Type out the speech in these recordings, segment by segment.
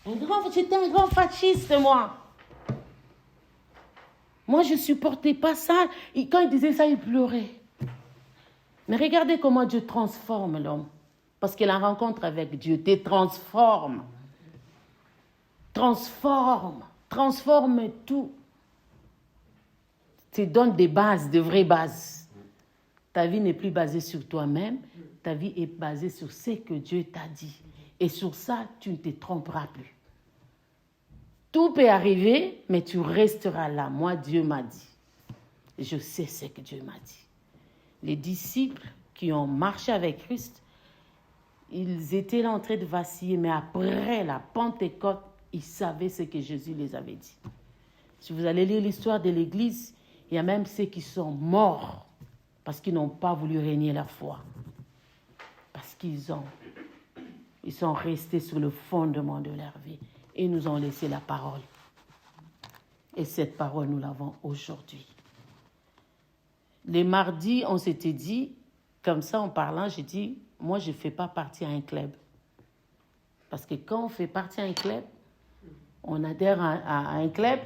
J'étais un grand fasciste, moi. Moi, je ne supportais pas ça. Et quand il disait ça, il pleurait. Mais regardez comment Dieu transforme l'homme. Parce que la rencontre avec Dieu te transforme. Transforme tout. Te donne des bases, de vraies bases. Ta vie n'est plus basée sur toi-même. Ta vie est basée sur ce que Dieu t'a dit. Et sur ça, tu ne te tromperas plus. Tout peut arriver, mais tu resteras là. Moi, Dieu m'a dit. Je sais ce que Dieu m'a dit. Les disciples qui ont marché avec Christ, ils étaient là en train de vaciller, mais après la Pentecôte, ils savaient ce que Jésus les avait dit. Si vous allez lire l'histoire de l'Église, il y a même ceux qui sont morts parce qu'ils n'ont pas voulu régner la foi. Parce qu'ils sont restés sur le fondement de leur vie. Et nous ont laissé la parole. Et cette parole, nous l'avons aujourd'hui. Les mardis, on s'était dit, comme ça en parlant, j'ai dit, moi je ne fais pas partie à un club. Parce que quand on fait partie à un club, on adhère à un club,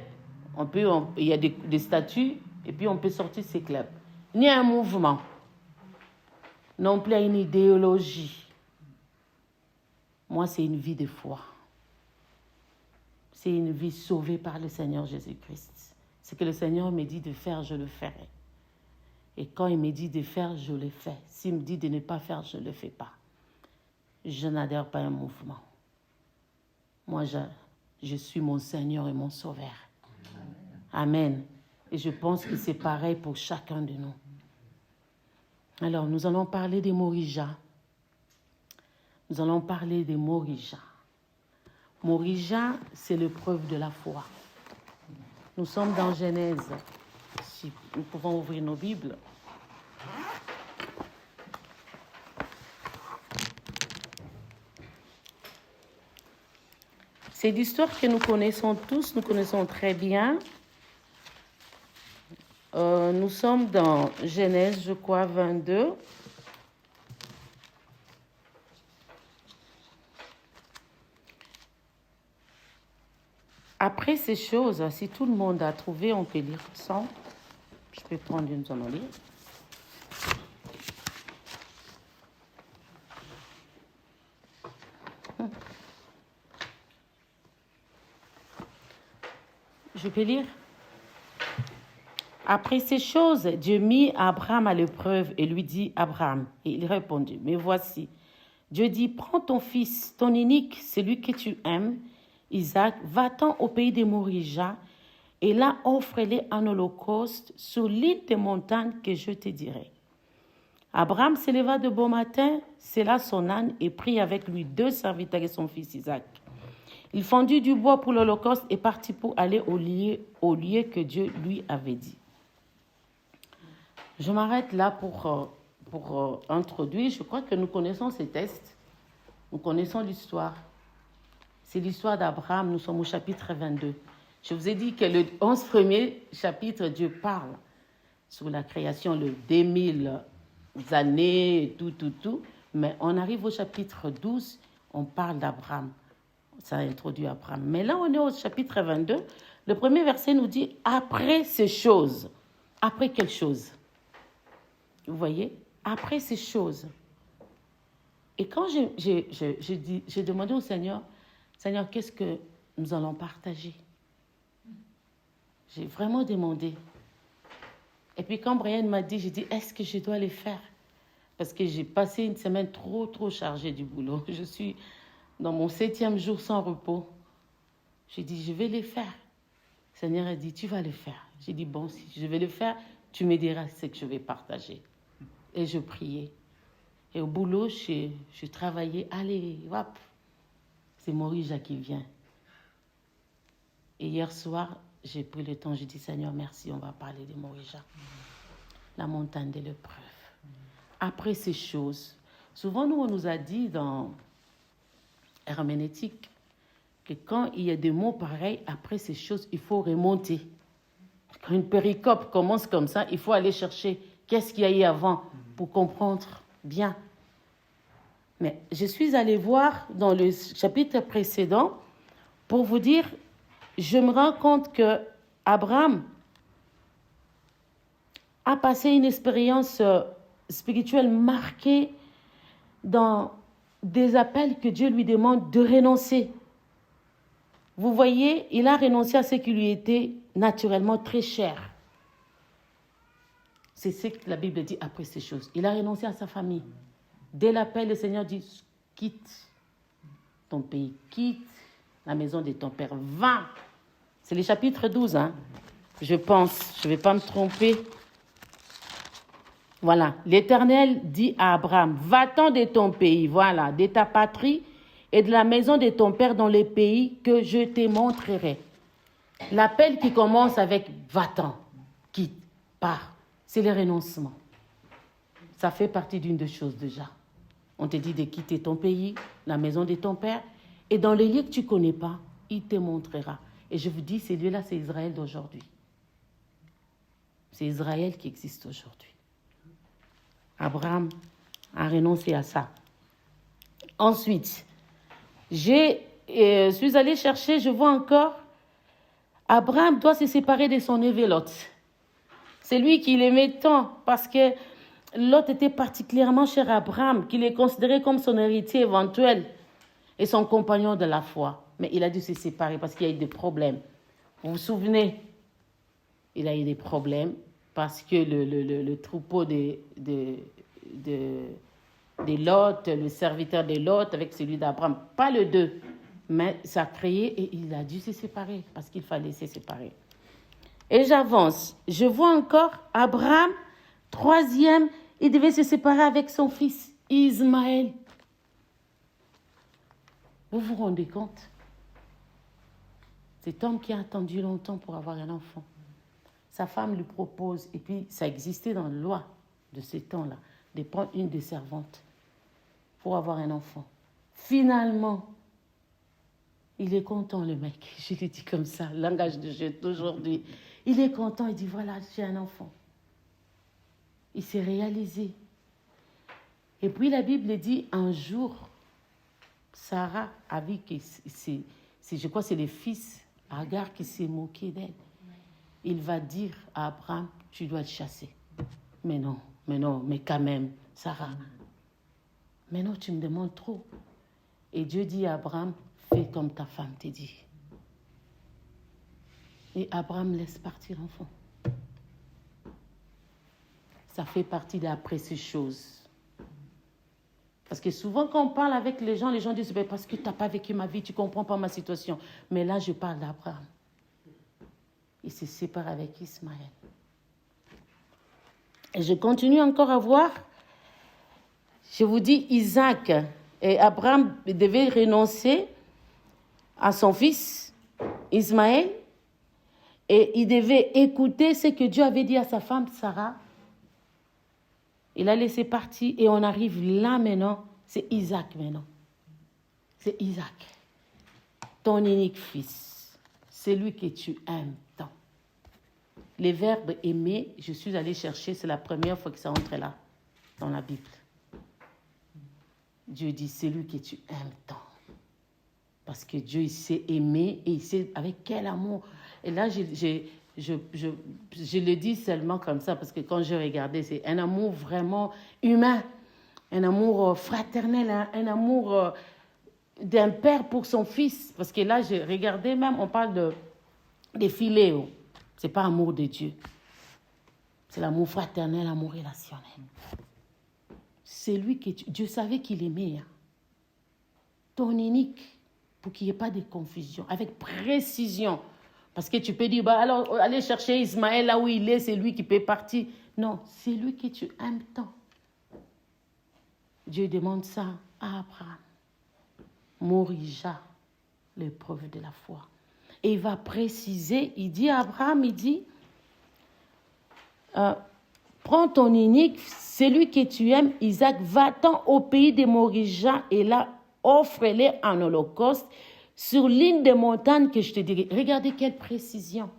il y a des statuts, et puis on peut sortir ces clubs. Ni à un mouvement, non plus à une idéologie. Moi, c'est une vie de foi. C'est une vie sauvée par le Seigneur Jésus-Christ. Ce que le Seigneur me dit de faire, je le ferai. Et quand il me dit de faire, je le fais. S'il me dit de ne pas faire, je ne le fais pas. Je n'adhère pas à un mouvement. Moi, je suis mon Seigneur et mon Sauveur. Amen. Et je pense que c'est pareil pour chacun de nous. Alors, nous allons parler des Morija. Nous allons parler des Morija. Morija, c'est l'épreuve de la foi. Nous sommes dans Genèse. Si nous pouvons ouvrir nos Bibles. C'est l'histoire que nous connaissons tous, nous connaissons très bien. Nous sommes dans Genèse, je crois, 22. Après ces choses, si tout le monde a trouvé, on peut lire sans. Je peux prendre une zone en lire. Je peux lire. Après ces choses, Dieu mit Abraham à l'épreuve et lui dit, Abraham, et il répondit, mais voici. Dieu dit, prends ton fils, ton unique, celui que tu aimes, Isaac, va-t'en au pays des Morija, et là offre-les en holocauste sur l'île des montagnes que je te dirai. Abraham se leva de bon matin, sella son âne et prit avec lui 2 serviteurs et son fils Isaac. Il fendit du bois pour l'holocauste et partit pour aller au lieu que Dieu lui avait dit. Je m'arrête là pour introduire. Je crois que nous connaissons ces textes. Nous connaissons l'histoire. C'est l'histoire d'Abraham. Nous sommes au chapitre 22. Je vous ai dit que le 11 premier chapitre, Dieu parle sur la création, le 2000 années, tout. Mais on arrive au chapitre 12, on parle d'Abraham. Ça introduit Abraham. Mais là, on est au chapitre 22. Le premier verset nous dit « Après ces choses ». Après quelle chose? Vous voyez? Après ces choses. Et quand j'ai demandé au Seigneur, Seigneur, qu'est-ce que nous allons partager? J'ai vraiment demandé. Et puis quand Brian m'a dit, j'ai dit, est-ce que je dois les faire? Parce que j'ai passé une semaine trop chargée du boulot. Je suis dans mon 7e jour sans repos. J'ai dit, je vais les faire. Le Seigneur a dit, tu vas les faire. J'ai dit, bon, si je vais le faire, tu me diras ce que je vais partager. Et je priais. Et au boulot, je travaillais. Allez, hop, c'est Morija qui vient. Et hier soir, j'ai pris le temps, j'ai dit, Seigneur, merci, on va parler de Morija. La montagne de l'épreuve. Après ces choses, souvent nous, on nous a dit dans herméneutique que quand il y a des mots pareils, après ces choses, il faut remonter. Quand une péricope commence comme ça, il faut aller chercher qu'est-ce qu'il y a eu avant pour comprendre bien. Mais je suis allée voir dans le chapitre précédent, Pour vous dire, je me rends compte que Abraham a passé une expérience spirituelle marquée dans des appels que Dieu lui demande de renoncer. Vous voyez, il a renoncé à ce qui lui était naturellement très cher. C'est ce que la Bible dit après ces choses. Il a renoncé à sa famille. Dès l'appel, le Seigneur dit, quitte ton pays, quitte la maison de ton père, va. C'est le chapitre 12, hein, je pense, je ne vais pas me tromper. Voilà, l'Éternel dit à Abraham, va-t'en de ton pays, voilà, de ta patrie et de la maison de ton père dans les pays que je te montrerai. L'appel qui commence avec va-t'en, quitte, pars, c'est le renoncement. Ça fait partie d'une des choses déjà. On te dit de quitter ton pays, la maison de ton père, et dans les lieux que tu ne connais pas, il te montrera. Et je vous dis, ces lieux-là, c'est Israël d'aujourd'hui. C'est Israël qui existe aujourd'hui. Abraham a renoncé à ça. Ensuite, suis allée chercher, je vois encore, Abraham doit se séparer de son neveu Lot. C'est lui qui l'aimait tant, parce que Lot était particulièrement cher à Abraham, qu'il est considéré comme son héritier éventuel et son compagnon de la foi. Mais il a dû se séparer parce qu'il y a eu des problèmes. Vous vous souvenez? Il a eu des problèmes parce que le troupeau de Lot, le serviteur de Lot avec celui d'Abraham, pas les deux, mais ça a créé et il a dû se séparer parce qu'il fallait se séparer. Et j'avance. Je vois encore Abraham, troisième, il devait se séparer avec son fils Ismaël. Vous vous rendez compte? Cet homme qui a attendu longtemps pour avoir un enfant. Sa femme lui propose, et puis ça existait dans la loi de ce temps-là, de prendre une des servantes pour avoir un enfant. Finalement, il est content, le mec. Je l'ai dit comme ça, langage de jeu d'aujourd'hui. Il est content, il dit, voilà, j'ai un enfant. Il s'est réalisé. Et puis la Bible dit, un jour, Sarah a vu que je crois que c'est le fils Agar qui s'est moqué d'elle. Il va dire à Abraham, tu dois le chasser. Mais non, mais quand même, Sarah. Mais non, tu me demandes trop. Et Dieu dit à Abraham, fais comme ta femme t'a dit. Et Abraham laisse partir l'enfant. Ça fait partie d'après ces choses. Parce que souvent, quand on parle avec les gens disent, parce que tu n'as pas vécu ma vie, tu ne comprends pas ma situation. Mais là, je parle d'Abraham. Il se sépare avec Ismaël. Et je continue encore à voir. Je vous dis, Isaac et Abraham devaient renoncer à son fils, Ismaël, et il devait écouter ce que Dieu avait dit à sa femme, Sarah. Il a laissé partir et on arrive là maintenant. C'est Isaac maintenant. C'est Isaac. Ton unique fils. C'est lui que tu aimes tant. Les verbes aimer, je suis allée chercher, c'est la première fois que ça entre là, dans la Bible. Dieu dit, c'est lui que tu aimes tant. Parce que Dieu, il sait aimer et il sait avec quel amour. Et là, je le dis seulement comme ça parce que quand je regardais, c'est un amour vraiment humain, un amour fraternel, un amour d'un père pour son fils. Parce que là, j'ai regardé même, on parle de philéo. Ce n'est pas amour de Dieu. C'est l'amour fraternel, l'amour relationnel. C'est lui que Dieu savait qu'il aimait. Hein. Ton unique, pour qu'il n'y ait pas de confusion, avec précision. Parce que tu peux dire, alors, allez chercher Ismaël là où il est, c'est lui qui peut partir. Non, c'est lui que tu aimes tant. Dieu demande ça à Abraham. Morija, l'épreuve de la foi. Et il va préciser, il dit à Abraham, il dit, prends ton unique, celui que tu aimes, Isaac, va-t'en au pays des Morija et là, offre-les en holocauste sur l'une des montagnes que je te dirai. Regardez quelle précision.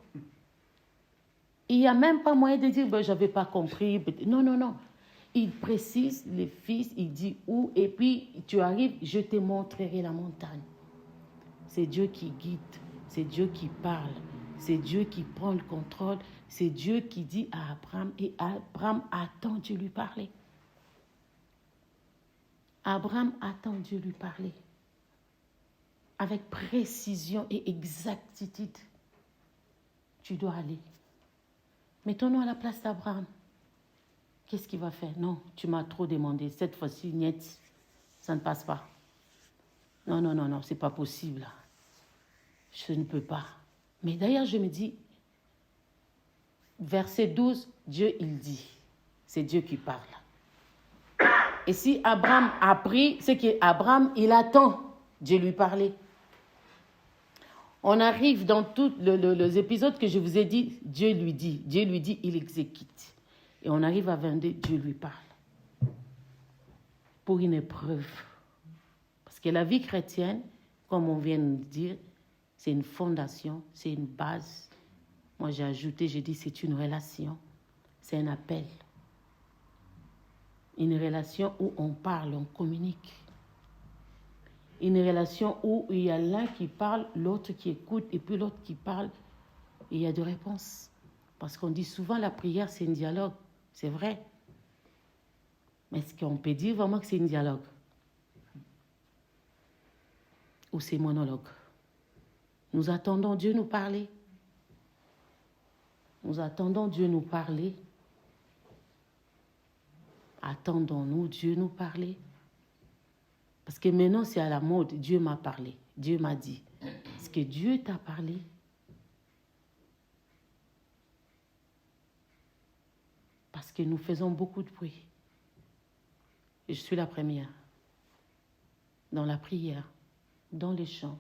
Il n'y a même pas moyen de dire, je n'avais pas compris. Non. Il précise les fils, il dit où, et puis tu arrives, je te montrerai la montagne. C'est Dieu qui guide, c'est Dieu qui parle, c'est Dieu qui prend le contrôle, c'est Dieu qui dit à Abraham, et Abraham attend Dieu lui parler. Abraham attend Dieu lui parler. Avec précision et exactitude, tu dois aller. Mettons-nous à la place d'Abraham. Qu'est-ce qu'il va faire? Non, tu m'as trop demandé. Cette fois-ci, niet, ça ne passe pas. Non, non, non, non, c'est pas possible. Je ne peux pas. Mais d'ailleurs, je me dis, verset 12, Dieu, il dit. C'est Dieu qui parle. Et si Abraham a pris, c'est qu'Abraham, il attend Dieu lui parler. On arrive dans tous les épisodes que je vous ai dit, Dieu lui dit, il exécute. Et on arrive à 22, Dieu lui parle. Pour une épreuve. Parce que la vie chrétienne, comme on vient de dire, c'est une fondation, c'est une base. Moi, j'ai ajouté, j'ai dit, c'est une relation, c'est un appel. Une relation où on parle, on communique. Une relation où il y a l'un qui parle, l'autre qui écoute, et puis l'autre qui parle, et il y a des réponses. Parce qu'on dit souvent la prière, c'est un dialogue. C'est vrai. Mais est-ce qu'on peut dire vraiment que c'est un dialogue? Ou c'est monologue? Nous attendons Dieu nous parler. Nous attendons Dieu nous parler. Attendons-nous Dieu nous parler. Parce que maintenant, c'est à la mode. Dieu m'a parlé. Dieu m'a dit. Est-ce que Dieu t'a parlé? Parce que nous faisons beaucoup de bruit. Et je suis la première. Dans la prière, dans les chants,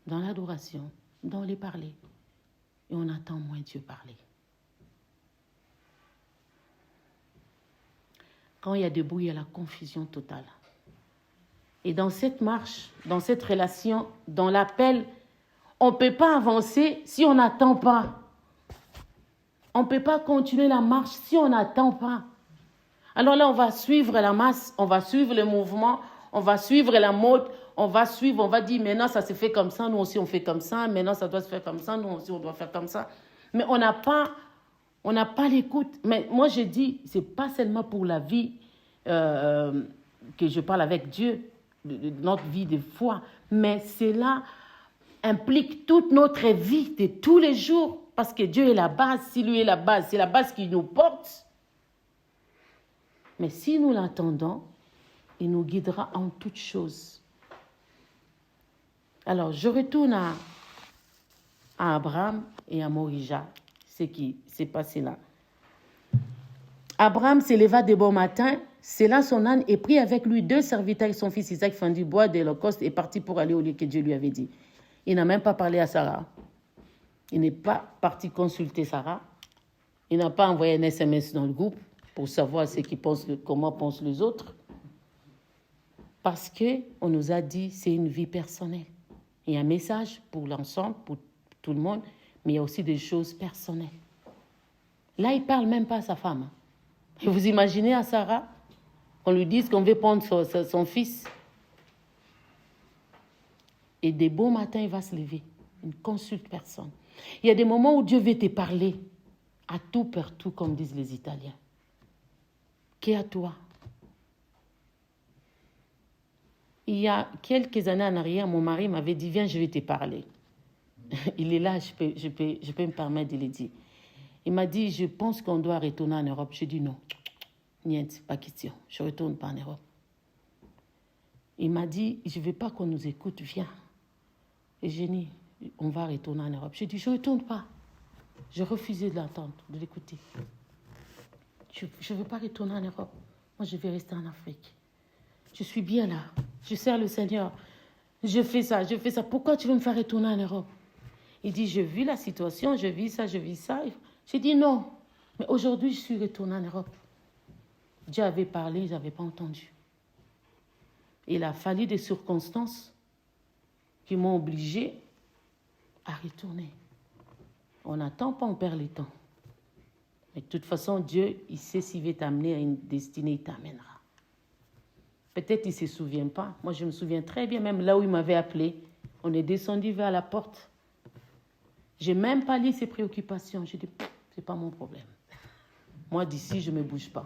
dans l'adoration, dans les parler. Et on attend moins Dieu parler. Quand il y a des bruits, il y a la confusion totale. Et dans cette marche, dans cette relation, dans l'appel, on ne peut pas avancer si on n'attend pas. On ne peut pas continuer la marche si on n'attend pas. Alors là, on va suivre la masse, on va suivre le mouvement, on va suivre la mode, on va dire, maintenant ça se fait comme ça, nous aussi on fait comme ça, maintenant ça doit se faire comme ça, nous aussi on doit faire comme ça. Mais on n'a pas l'écoute. Mais moi je dis, ce n'est pas seulement pour la vie que je parle avec Dieu, notre vie de foi, mais cela implique toute notre vie de tous les jours, parce que Dieu est la base. Si lui est la base, c'est la base qui nous porte. Mais si nous l'attendons, il nous guidera en toutes choses. Alors, je retourne à Abraham et à Morija, ce qui s'est passé là. Abraham s'éleva de bon matin, sella son âne et prit avec lui 2 serviteurs et son fils Isaac, fendit bois de l'Holocauste et partit pour aller au lieu que Dieu lui avait dit. Il n'a même pas parlé à Sarah. Il n'est pas parti consulter Sarah. Il n'a pas envoyé un SMS dans le groupe pour savoir ce qu'ils pensent, comment pensent les autres. Parce qu'on nous a dit c'est une vie personnelle. Il y a un message pour l'ensemble, pour tout le monde, mais il y a aussi des choses personnelles. Là, il ne parle même pas à sa femme. Et vous imaginez à Sarah qu'on lui dise qu'on veut prendre son fils. Et des beaux matins, il va se lever. Il ne consulte personne. Il y a des moments où Dieu veut te parler à tout, partout, comme disent les Italiens. Qu'est à toi? Il y a quelques années en arrière, mon mari m'avait dit, viens, je vais te parler. Il est là, je peux me permettre de le dire. Il m'a dit, je pense qu'on doit retourner en Europe. J'ai dit non, niet, pas question, je ne retourne pas en Europe. Il m'a dit, je ne veux pas qu'on nous écoute, viens. Et j'ai dit, on va retourner en Europe. J'ai dit, je ne retourne pas. J'ai refusé de l'entendre, de l'écouter. Je ne veux pas retourner en Europe. Moi, je vais rester en Afrique. Je suis bien là. Je sers le Seigneur. Je fais ça. Pourquoi tu veux me faire retourner en Europe? Il dit, je vis la situation, je vis ça. J'ai dit non. Mais aujourd'hui, je suis retournée en Europe. Dieu avait parlé, je n'avais pas entendu. Il a fallu des circonstances qui m'ont obligée à retourner. On n'attend pas, on perd le temps. Mais de toute façon, Dieu, il sait s'il veut t'amener à une destinée, il t'amènera. Peut-être qu'il ne se souvient pas. Moi, je me souviens très bien, même là où il m'avait appelé, On est descendu vers la porte. Je n'ai même pas lu ses préoccupations. J'ai dit, ce n'est pas mon problème. Moi, d'ici, je ne me bouge pas.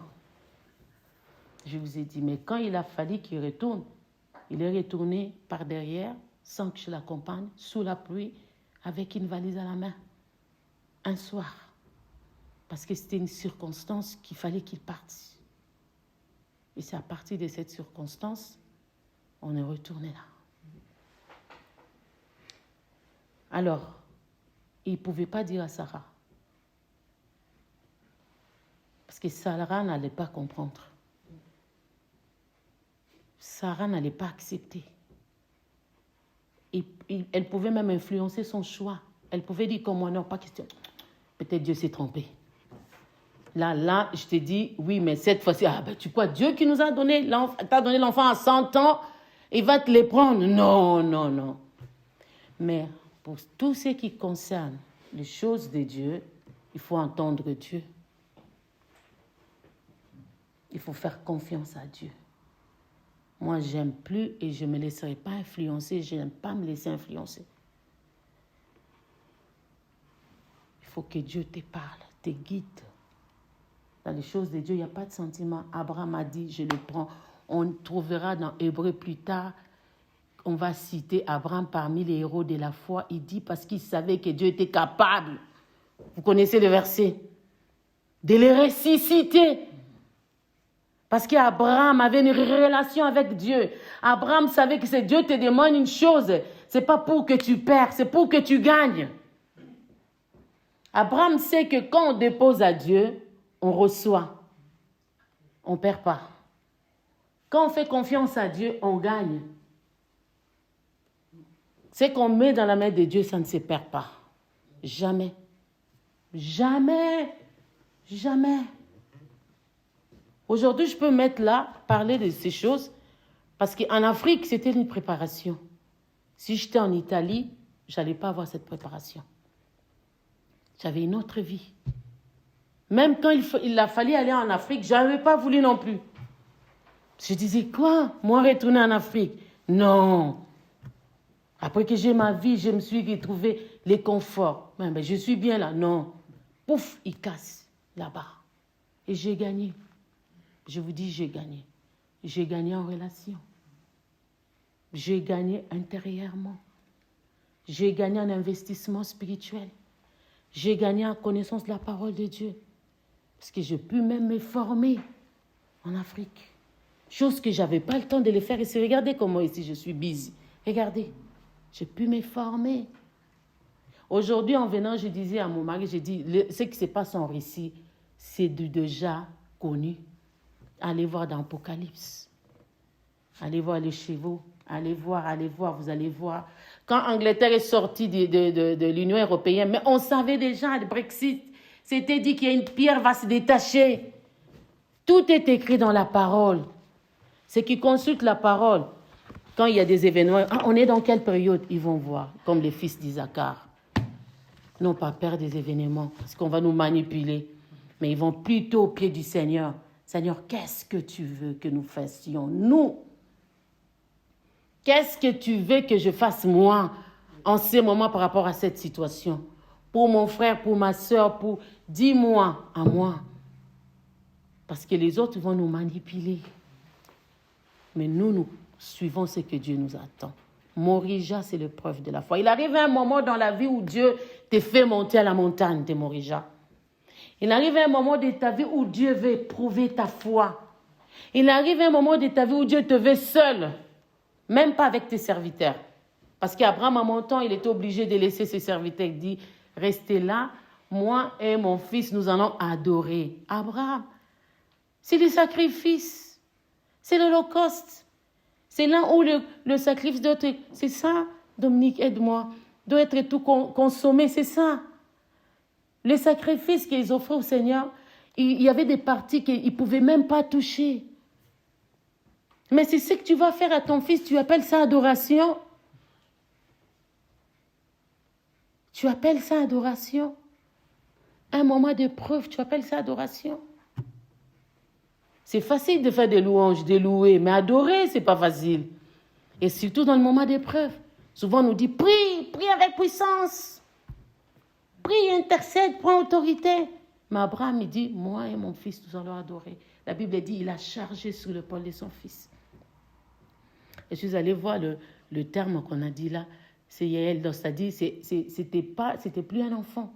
Je vous ai dit, mais quand il a fallu qu'il retourne, il est retourné par derrière, sans que je l'accompagne, sous la pluie, avec une valise à la main. Un soir. Parce que c'était une circonstance qu'il fallait qu'il parte. Et c'est à partir de cette circonstance, on est retourné là. Alors, il ne pouvait pas dire à Sarah. Parce que Sarah n'allait pas comprendre. Sarah n'allait pas accepter. Elle pouvait même influencer son choix. Elle pouvait dire comme moi, non, pas question. Peut-être Dieu s'est trompé. Là, je te dis, oui, mais cette fois-ci, tu crois, Dieu qui nous a donné t'a donné l'enfant à 100 ans, il va te les prendre. Non. Mais pour tout ce qui concerne les choses de Dieu, il faut entendre Dieu. Il faut faire confiance à Dieu. Moi, j'aime plus et je ne me laisserai pas influencer. Je n'aime pas me laisser influencer. Il faut que Dieu te parle, te guide. Dans les choses de Dieu, il n'y a pas de sentiment. Abraham a dit, je le prends. On trouvera dans Hébreux plus tard, on va citer Abraham parmi les héros de la foi. Il dit parce qu'il savait que Dieu était capable. Vous connaissez le verset. De les ressusciter. Parce qu'Abraham avait une relation avec Dieu. Abraham savait que si Dieu te demande une chose, ce n'est pas pour que tu perds, c'est pour que tu gagnes. Abraham sait que quand on dépose à Dieu, on reçoit. On ne perd pas. Quand on fait confiance à Dieu, on gagne. Ce qu'on met dans la main de Dieu, ça ne se perd pas. Jamais. Jamais. Jamais. Aujourd'hui, je peux mettre là, parler de ces choses, parce qu'en Afrique, c'était une préparation. Si j'étais en Italie, je n'allais pas avoir cette préparation. J'avais une autre vie. Même quand il a fallu aller en Afrique, je n'avais pas voulu non plus. Je disais, quoi? Moi, retourner en Afrique? Non. Après que j'ai ma vie, je me suis trouvé les conforts. Mais je suis bien là. Non. Pouf, il casse là-bas. Et j'ai gagné. Je vous dis, j'ai gagné. J'ai gagné en relation. J'ai gagné intérieurement. J'ai gagné en investissement spirituel. J'ai gagné en connaissance de la parole de Dieu. Parce que j'ai pu même me former en Afrique. Chose que je n'avais pas le temps de le faire ici. Regardez comment ici je suis busy. Regardez. J'ai pu me former. Aujourd'hui, en venant, je disais à mon mari, j'ai dit, ce qui se passe en récit, c'est déjà connu. Allez voir dans l'Apocalypse. Allez voir les chevaux. Allez voir, vous allez voir. Quand Angleterre est sortie de l'Union européenne, mais on savait déjà, le Brexit, c'était dit qu'il y a une pierre va se détacher. Tout est écrit dans la parole. Ceux qui consultent la parole, quand il y a des événements, on est dans quelle période? Ils vont voir, comme les fils d'Isaacar. Non pas peur des événements, parce qu'on va nous manipuler. Mais ils vont plutôt au pied du Seigneur. Seigneur, qu'est-ce que tu veux que nous fassions, nous? Qu'est-ce que tu veux que je fasse, moi, en ce moment par rapport à cette situation? Pour mon frère, pour ma soeur, dis-moi, à moi. Parce que les autres vont nous manipuler. Mais nous suivons ce que Dieu nous attend. Morija, c'est l'épreuve de la foi. Il arrive un moment dans la vie où Dieu te fait monter à la montagne de Morija. Il arrive un moment de ta vie où Dieu veut éprouver ta foi. Il arrive un moment de ta vie où Dieu te veut seul, même pas avec tes serviteurs. Parce qu'Abraham, à mon temps, il était obligé de laisser ses serviteurs. Il dit, restez là, moi et mon fils, nous allons adorer. Abraham, c'est le sacrifice, c'est l'Holocauste. C'est là où le sacrifice doit être... C'est ça, Dominique, aide-moi. Doit être tout consommé, c'est ça. Les sacrifices qu'ils offraient au Seigneur, il y avait des parties qu'ils ne pouvaient même pas toucher. Mais c'est ce que tu vas faire à ton fils, tu appelles ça adoration? Tu appelles ça adoration? Un moment d'épreuve, tu appelles ça adoration? C'est facile de faire des louanges, de louer, mais adorer, ce n'est pas facile. Et surtout dans le moment d'épreuve. Souvent, on nous dit, prie avec puissance. Prie, intercède, prends autorité. Mais Abraham, il dit, moi et mon fils, nous allons adorer. La Bible dit, il a chargé sur l'épaule de son fils. Et je suis allée voir le terme qu'on a dit là, c'est Yael, c'est-à-dire, c'était plus un enfant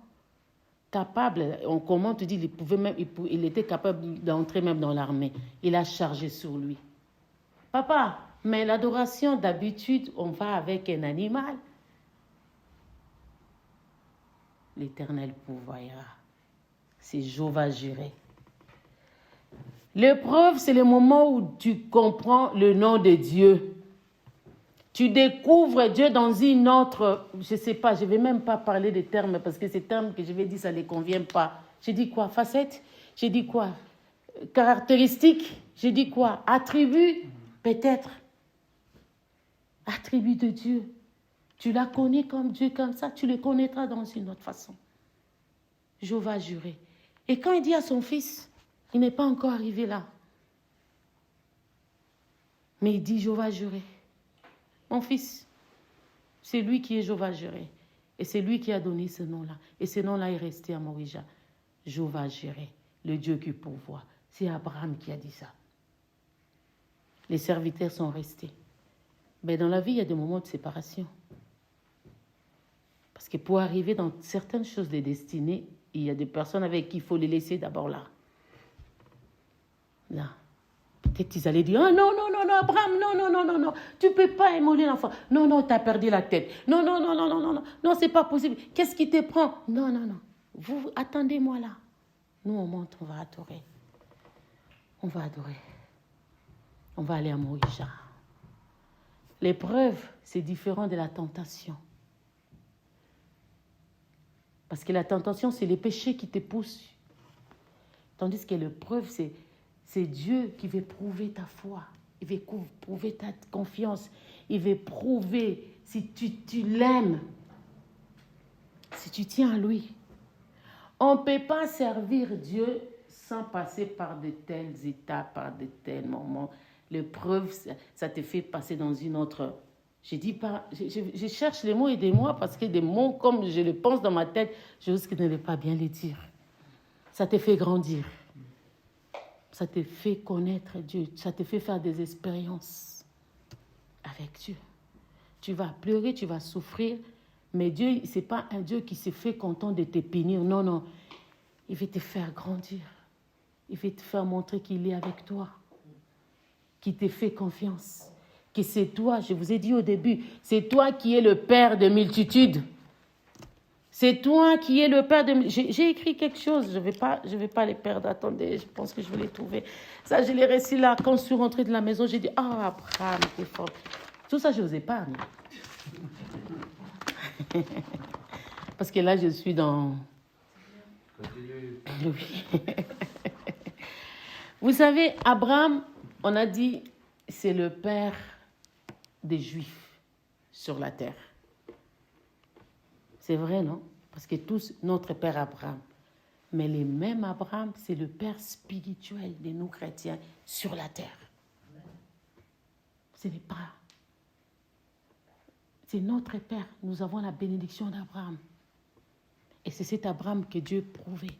capable. Comment on te dit, il était capable d'entrer même dans l'armée. Il a chargé sur lui. Papa, mais l'adoration, d'habitude, on va avec un animal. L'Éternel pourvoira. C'est Jéhovah Jireh. L'épreuve, c'est le moment où tu comprends le nom de Dieu. Tu découvres Dieu dans une autre, je ne sais pas, je ne vais même pas parler des termes parce que ces termes que je vais dire, ça ne les convient pas. J'ai dit quoi? Facette? J'ai dit quoi? Caractéristique? J'ai dit quoi? Attribut? Peut-être. Attribut de Dieu. Tu la connais comme Dieu, comme ça, tu le connaîtras dans une autre façon. Jéhovah Jireh. Et quand il dit à son fils, il n'est pas encore arrivé là. Mais il dit Jéhovah Jireh. Mon fils, c'est lui qui est Jéhovah Jireh. Et c'est lui qui a donné ce nom-là. Et ce nom-là est resté à Morija. Jéhovah Jireh, le Dieu qui pourvoit. C'est Abraham qui a dit ça. Les serviteurs sont restés. Mais dans la vie, il y a des moments de séparation. Parce que pour arriver dans certaines choses de destinée, il y a des personnes avec qui il faut les laisser d'abord là. Là. Peut-être qu'ils allaient dire, oh non, non, non, non, Abraham, non, non, non, non, non, tu ne peux pas émouler l'enfant. Non, non, tu as perdu la tête. Non, non, non, non, non, non, non, non, c'est pas possible. Qu'est-ce qui te prend? Non, non, non. Vous, attendez-moi là. Nous, on monte, on va adorer. On va adorer. On va aller à Morija. L'épreuve, c'est différent de la tentation. Parce que la tentation, c'est les péchés qui te poussent. Tandis que l'épreuve, c'est Dieu qui veut prouver ta foi. Il veut prouver ta confiance. Il veut prouver si tu l'aimes. Si tu tiens à lui. On ne peut pas servir Dieu sans passer par de telles étapes, par de tels moments. L'épreuve, ça te fait passer dans une autre... Je cherche les mots, aidez-moi, parce que des mots, comme je les pense dans ma tête, je risque de ne pas bien les dire. Ça te fait grandir. Ça te fait connaître Dieu. Ça te fait faire des expériences avec Dieu. Tu vas pleurer, tu vas souffrir, mais Dieu, ce n'est pas un Dieu qui se fait content de te punir. Non, non. Il veut te faire grandir. Il veut te faire montrer qu'il est avec toi. Qu'il te fait confiance. Que c'est toi, je vous ai dit au début, c'est toi qui es le père de multitudes. C'est toi qui es le père de... J'ai écrit quelque chose, je vais pas les perdre. Attendez, je pense que je vais les trouver. Ça, je l'ai réussi là. Quand je suis rentrée de la maison, j'ai dit, ah, Abraham, t'es fort. Tout ça, je vous épargne. Parce que là, je suis dans... Oui. Vous savez, Abraham, on a dit, c'est le père des Juifs sur la terre. C'est vrai, non? Parce que tous, notre père Abraham. Mais le même Abraham, c'est le père spirituel de nous chrétiens sur la terre. Ce n'est pas... C'est notre père. Nous avons la bénédiction d'Abraham. Et c'est cet Abraham que Dieu prouvait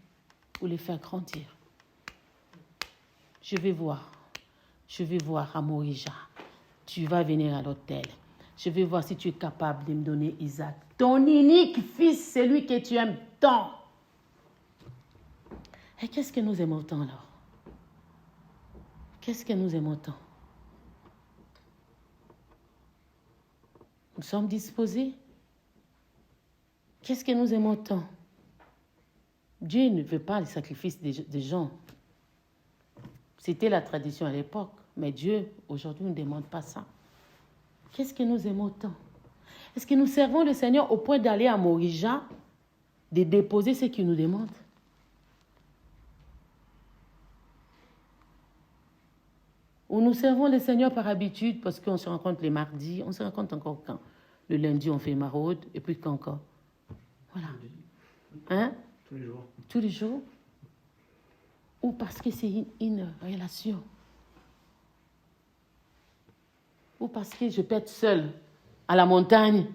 pour les faire grandir. Je vais voir à Morija. Tu vas venir à l'hôtel. Je vais voir si tu es capable de me donner Isaac. Ton unique fils, celui que tu aimes tant. Et qu'est-ce que nous aimons tant alors? Qu'est-ce que nous aimons tant? Nous sommes disposés? Qu'est-ce que nous aimons tant? Dieu ne veut pas les sacrifices des gens. C'était la tradition à l'époque. Mais Dieu, aujourd'hui, ne demande pas ça. Qu'est-ce que nous aimons tant? Est-ce que nous servons le Seigneur au point d'aller à Morija, de déposer ce qu'il nous demande? Ou nous servons le Seigneur par habitude parce qu'on se rencontre les mardis, on se rencontre encore quand? Le lundi, on fait maraude, et puis quand encore? Voilà. Hein? Tous les jours. Tous les jours? Ou parce que c'est une relation? Ou parce que je peux être seule à la montagne.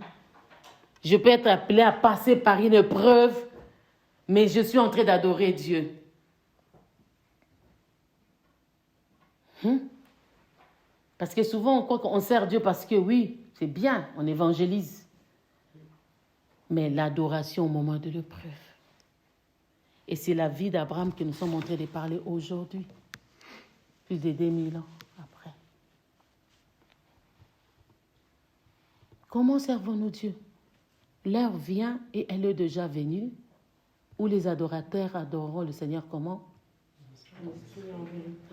Je peux être appelé à passer par une épreuve, mais je suis en train d'adorer Dieu. Parce que souvent, on croit qu'on sert Dieu parce que oui, c'est bien, on évangélise. Mais l'adoration au moment de l'épreuve. Et c'est la vie d'Abraham que nous sommes en train de parler aujourd'hui. Plus de 2000 ans après. Comment servons-nous Dieu? L'heure vient et elle est déjà venue où les adorateurs adoreront le Seigneur comment?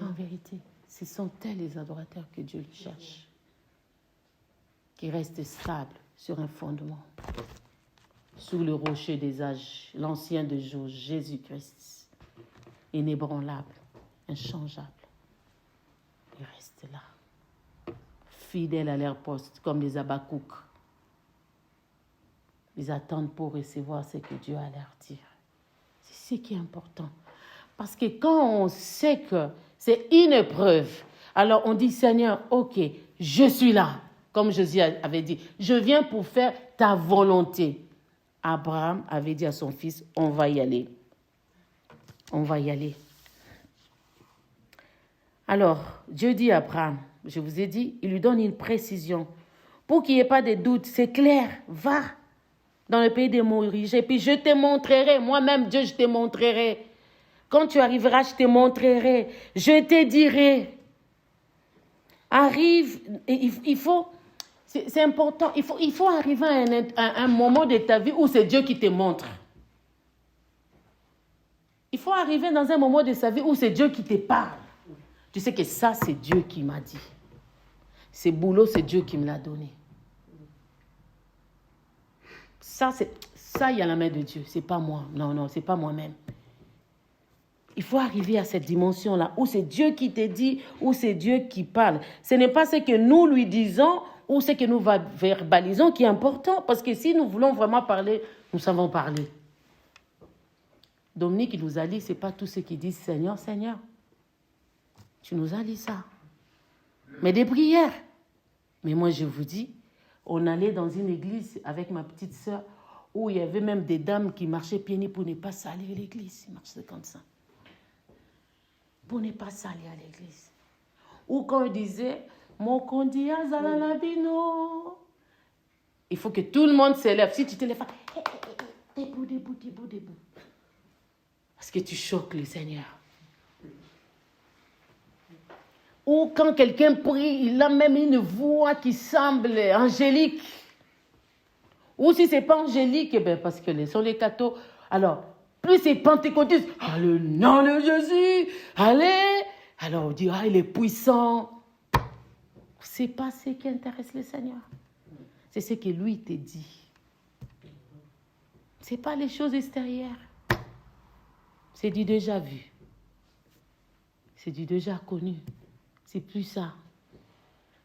En vérité, ce sont tels les adorateurs que Dieu cherche, qui restent stables sur un fondement, sous le rocher des âges, l'ancien de jours, Jésus-Christ, inébranlable, inchangeable. Ils restent là, fidèles à leur poste, comme les Habakkuk. Ils attendent pour recevoir ce que Dieu a à leur dire. C'est ce qui est important. Parce que quand on sait que c'est une épreuve, alors on dit, Seigneur, ok, je suis là. Comme Jésus avait dit, je viens pour faire ta volonté. Abraham avait dit à son fils, on va y aller. On va y aller. Alors, Dieu dit à Abraham, je vous ai dit, il lui donne une précision. Pour qu'il n'y ait pas de doute, c'est clair, va dans le pays des Moriges et puis je te montrerai, moi-même Dieu, je te montrerai. Quand tu arriveras, je te montrerai, je te dirai. Arrive, il faut, c'est important, il faut arriver à un moment de ta vie où c'est Dieu qui te montre. Il faut arriver dans un moment de sa vie où c'est Dieu qui te parle. Tu sais que ça, c'est Dieu qui m'a dit. Ce boulot, c'est Dieu qui me l'a donné. Ça, il y a la main de Dieu. C'est pas moi. Non, c'est pas moi-même. Il faut arriver à cette dimension-là où c'est Dieu qui te dit, où c'est Dieu qui parle. Ce n'est pas ce que nous lui disons ou ce que nous verbalisons qui est important. Parce que si nous voulons vraiment parler, nous savons parler. Dominique, il nous a dit, ce n'est pas tout ce qui dit Seigneur, Seigneur. Tu nous as dit ça. Mais des prières. Mais moi, je vous dis, on allait dans une église avec ma petite sœur où il y avait même des dames qui marchaient pieds nus pour ne pas salir l'église. Ils marchaient comme ça. Pour ne pas salir l'église. Ou quand on disait, mon condia zalalabino. Il faut que tout le monde s'élève. Si tu te lèves, debout. Parce que tu choques le Seigneur. Ou quand quelqu'un prie, il a même une voix qui semble angélique. Ou si ce n'est pas angélique, parce que ce sont les cathos. Alors, plus c'est pentecôtiste, ah, le nom de Jésus, allez. Alors on dit, il est puissant. Ce n'est pas ce qui intéresse le Seigneur. C'est ce que lui te dit. Ce n'est pas les choses extérieures. C'est du déjà vu. C'est du déjà connu. C'est plus ça.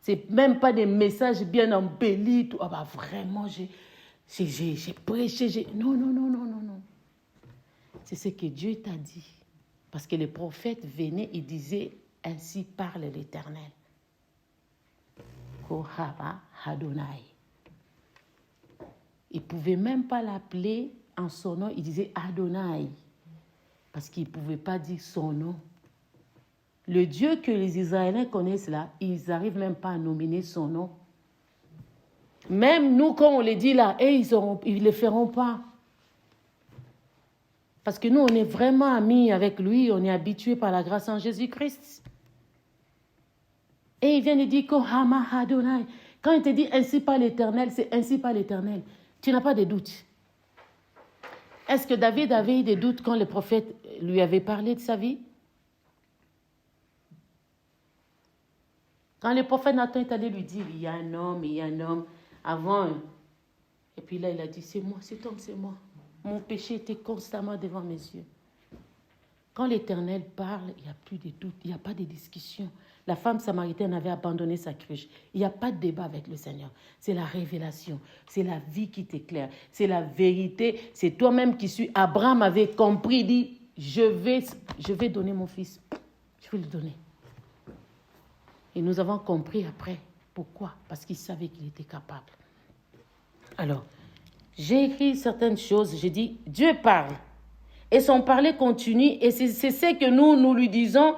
C'est même pas des messages bien embellis. Tout. Vraiment, j'ai prêché. Non. C'est ce que Dieu t'a dit. Parce que les prophètes venaient et disaient, ainsi parle l'Éternel. Kohava Adonai. Ils ne pouvaient même pas l'appeler en son nom. Ils disaient Adonai. Parce qu'ils ne pouvaient pas dire son nom. Le Dieu que les Israéliens connaissent là, ils n'arrivent même pas à nominer son nom. Même nous, quand on les dit là, ils ne le feront pas. Parce que nous, on est vraiment amis avec lui, on est habitués par la grâce en Jésus-Christ. Et il vient de dire Kohama Adonai. Quand il te dit ainsi par l'Éternel, c'est ainsi par l'Éternel. Tu n'as pas de doute. Est-ce que David avait eu des doutes quand le prophète lui avait parlé de sa vie? Quand le prophète Nathan est allé lui dire, il y a un homme, avant. Et puis là, il a dit, c'est moi, cet homme, c'est moi. Mon péché était constamment devant mes yeux. Quand l'Éternel parle, il n'y a plus de doute, il n'y a pas de discussion. La femme samaritaine avait abandonné sa cruche. Il n'y a pas de débat avec le Seigneur. C'est la révélation, c'est la vie qui t'éclaire, c'est la vérité. C'est toi-même qui suis. Abraham avait compris, il dit, je vais donner mon fils. Je vais le donner. Et nous avons compris après. Pourquoi? Parce qu'il savait qu'il était capable. Alors, j'ai écrit certaines choses. J'ai dit, Dieu parle. Et son parler continue. Et c'est ce que nous lui disons.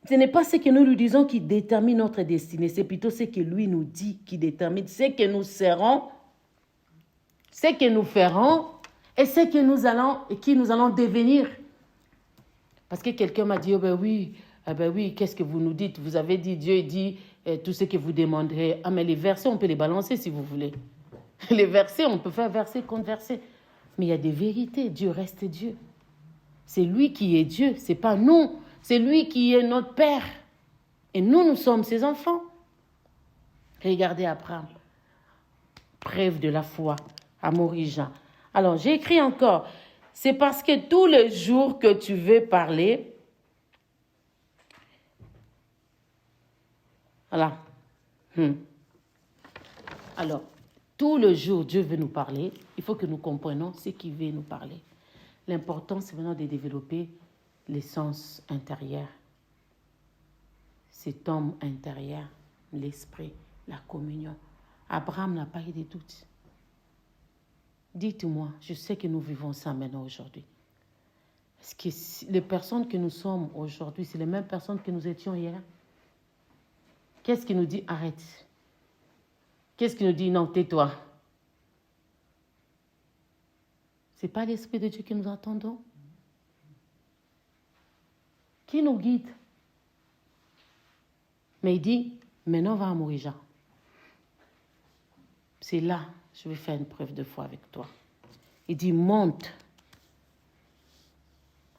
Ce n'est pas ce que nous lui disons qui détermine notre destinée. C'est plutôt ce que lui nous dit qui détermine ce que nous serons, ce que nous ferons et ce que nous allons devenir. Parce que quelqu'un m'a dit, oh ben oui, qu'est-ce que vous nous dites? Vous avez dit, Dieu dit tout ce que vous demanderez. Ah, mais les versets, on peut les balancer si vous voulez. Les versets, on peut faire verset contre verset. Mais il y a des vérités. Dieu reste Dieu. C'est lui qui est Dieu, c'est pas nous. C'est lui qui est notre Père. Et nous sommes ses enfants. Regardez Abraham. Preuve de la foi. Amorija. Alors, j'ai écrit encore. C'est parce que tous les jours que tu veux parler, voilà. Alors, tous les jours, Dieu veut nous parler. Il faut que nous comprenions ce qu'il veut nous parler. L'important, c'est maintenant de développer l'essence intérieure. Cet homme intérieur, l'esprit, la communion. Abraham n'a pas eu de doute. Dites-moi, je sais que nous vivons ça maintenant aujourd'hui. Est-ce que les personnes que nous sommes aujourd'hui, c'est les mêmes personnes que nous étions hier? Qu'est-ce qui nous dit arrête? Qu'est-ce qui nous dit non, tais-toi? Ce n'est pas l'Esprit de Dieu que nous entendons? Qui nous guide? Mais il dit, maintenant va à Morija. C'est là, je vais faire une preuve de foi avec toi. Il dit, monte.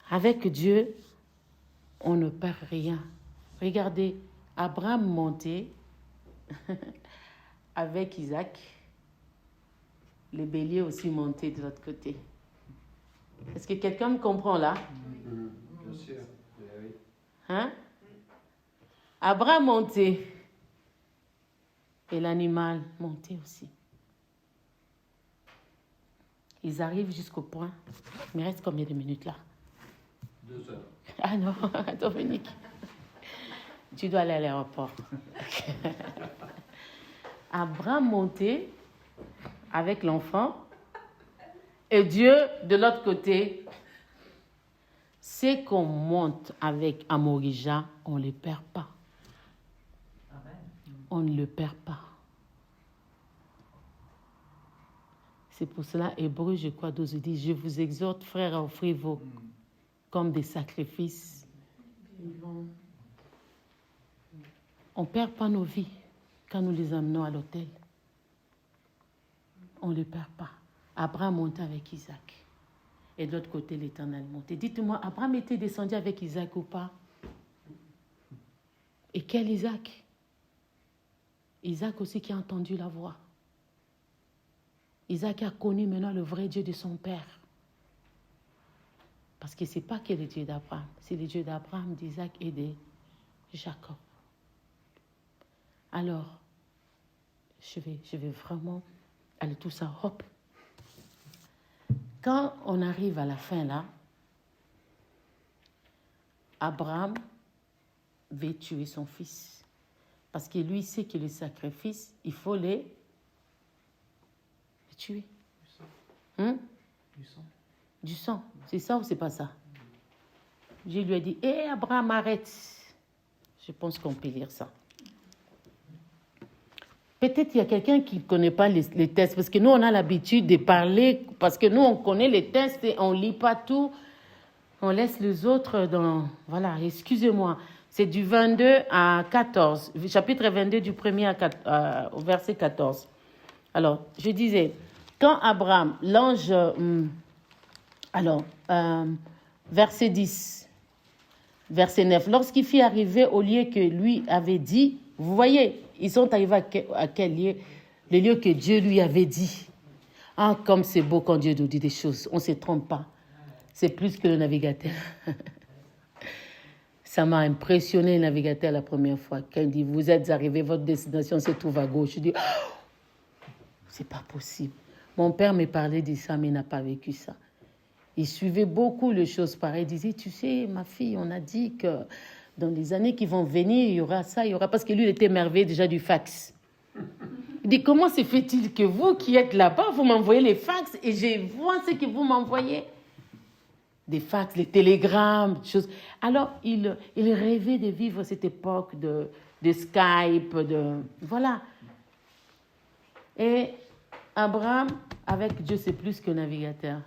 Avec Dieu, on ne perd rien. Regardez, Abraham montait avec Isaac. Les béliers aussi montaient de l'autre côté. Est-ce que quelqu'un me comprend là? Bien sûr. Hein? Abraham montait. Et l'animal montait aussi. Ils arrivent jusqu'au point. Il me reste combien de minutes là? 2 heures. Ah non, Dominique. Tu dois aller à l'aéroport. Abraham montait avec l'enfant. Et Dieu, de l'autre côté, c'est qu'on monte avec Amorija, on ne le perd pas. On ne le perd pas. C'est pour cela, Hébreu, je crois, 12 dit, je vous exhorte, frères, à offrir vos comme des sacrifices. On ne perd pas nos vies quand nous les amenons à l'autel. On ne les perd pas. Abraham montait avec Isaac. Et de l'autre côté, l'Éternel montait. Dites-moi, Abraham était descendu avec Isaac ou pas? Et quel Isaac? Isaac aussi qui a entendu la voix. Isaac a connu maintenant le vrai Dieu de son père. Parce que ce n'est pas que le Dieu d'Abraham. C'est le Dieu d'Abraham, d'Isaac et de Jacob. Alors, je vais vraiment aller tout ça, hop. Quand on arrive à la fin là, Abraham veut tuer son fils. Parce que lui sait que le sacrifice, il faut les tuer. Du sang. C'est ça ou c'est pas ça? Je lui ai dit, hé Abraham, arrête. Je pense qu'on peut lire ça. Peut-être qu'il y a quelqu'un qui ne connaît pas les textes, parce que nous, on a l'habitude de parler, parce que nous, on connaît les textes et on ne lit pas tout. On laisse les autres dans... Voilà, excusez-moi. C'est du 22 à 14, chapitre 22 du 1er au verset 14. Alors, je disais, quand Abraham, l'ange... verset 10, verset 9, lorsqu'il fit arriver au lieu que lui avait dit, vous voyez, ils sont arrivés à quel lieu? Le lieu que Dieu lui avait dit. Ah, comme c'est beau quand Dieu nous dit des choses, on ne se trompe pas. C'est plus que le navigateur. Ça m'a impressionné, le navigateur, la première fois. Quand il dit, vous êtes arrivé, votre destination se trouve à gauche. Je dis, oh, c'est pas possible. Mon père me parlait de ça, mais il n'a pas vécu ça. Il suivait beaucoup les choses pareilles. Il disait, tu sais, ma fille, on a dit que dans les années qui vont venir, il y aura ça, il y aura... Parce que lui, il était émerveillé déjà du fax. Il dit, comment se fait-il que vous qui êtes là-bas, vous m'envoyez les fax et je vois ce que vous m'envoyez? Des fax, les télégrammes, des choses. Alors, il rêvait de vivre cette époque de Skype, voilà. Et Abraham, avec Dieu, c'est plus que navigateur.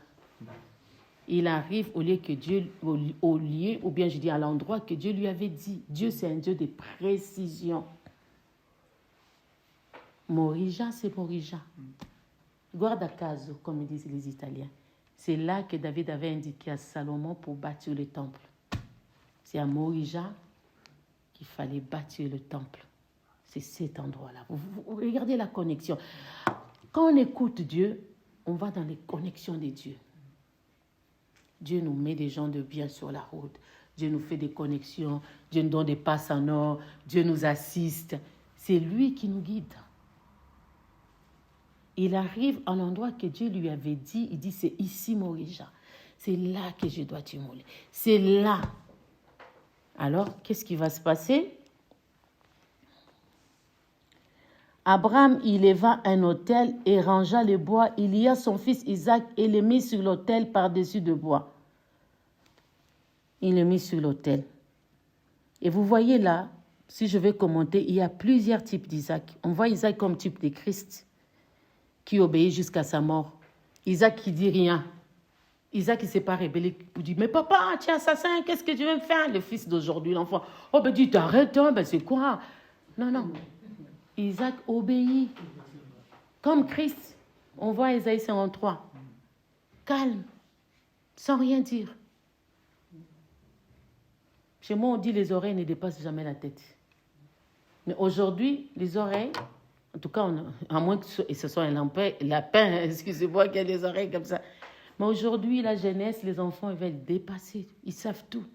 Il arrive au lieu que Dieu, au lieu, ou bien je dis à l'endroit que Dieu lui avait dit. Dieu, c'est un Dieu de précision. Morija, c'est Morija. Guarda caso, comme disent les Italiens. C'est là que David avait indiqué à Salomon pour bâtir le temple. C'est à Morija qu'il fallait bâtir le temple. C'est cet endroit-là. Vous regardez la connexion. Quand on écoute Dieu, on va dans les connexions de Dieu. Dieu nous met des gens de bien sur la route. Dieu nous fait des connexions. Dieu nous donne des passes en or. Dieu nous assiste. C'est lui qui nous guide. Il arrive à l'endroit que Dieu lui avait dit. Il dit, c'est ici, Morija. C'est là que je dois t'immoler. C'est là. Alors, qu'est-ce qui va se passer? Abraham, il éleva un autel et rangea les bois. Il lia son fils Isaac et le mit sur l'autel par-dessus de bois. Il le mit sur l'autel. Et vous voyez là, si je vais commenter, il y a plusieurs types d'Isaac. On voit Isaac comme type de Christ, qui obéit jusqu'à sa mort. Isaac qui dit rien. Isaac qui ne s'est pas rébellé, il dit, mais papa, tu es assassin, qu'est-ce que tu veux me faire? Le fils d'aujourd'hui, l'enfant. Oh, ben dis, t'arrêtes, hein, ben c'est quoi? Non, non. Isaac obéit. Comme Christ. On voit Ésaïe 53. Calme. Sans rien dire. Chez moi, on dit les oreilles ne dépassent jamais la tête. Mais aujourd'hui, les oreilles, en tout cas, à moins que ce soit un lapin, excusez-moi, qui a des oreilles comme ça. Mais aujourd'hui, la jeunesse, les enfants, ils veulent dépasser. Ils savent tout.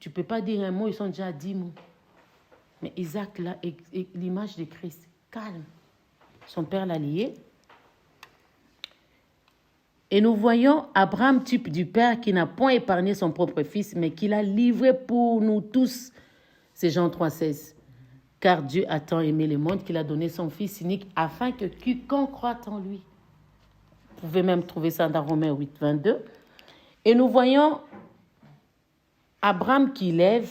Tu ne peux pas dire un mot, ils sont déjà à 10 mots. Mais Isaac, là, est l'image de Christ. Calme. Son père l'a lié. Et nous voyons Abraham, type du père, qui n'a point épargné son propre fils, mais qui l'a livré pour nous tous. C'est Jean 3,16. Car Dieu a tant aimé le monde qu'il a donné son fils unique afin que quiconque croit en lui. Vous pouvez même trouver ça dans Romains 8, 22. Et nous voyons Abraham qui lève,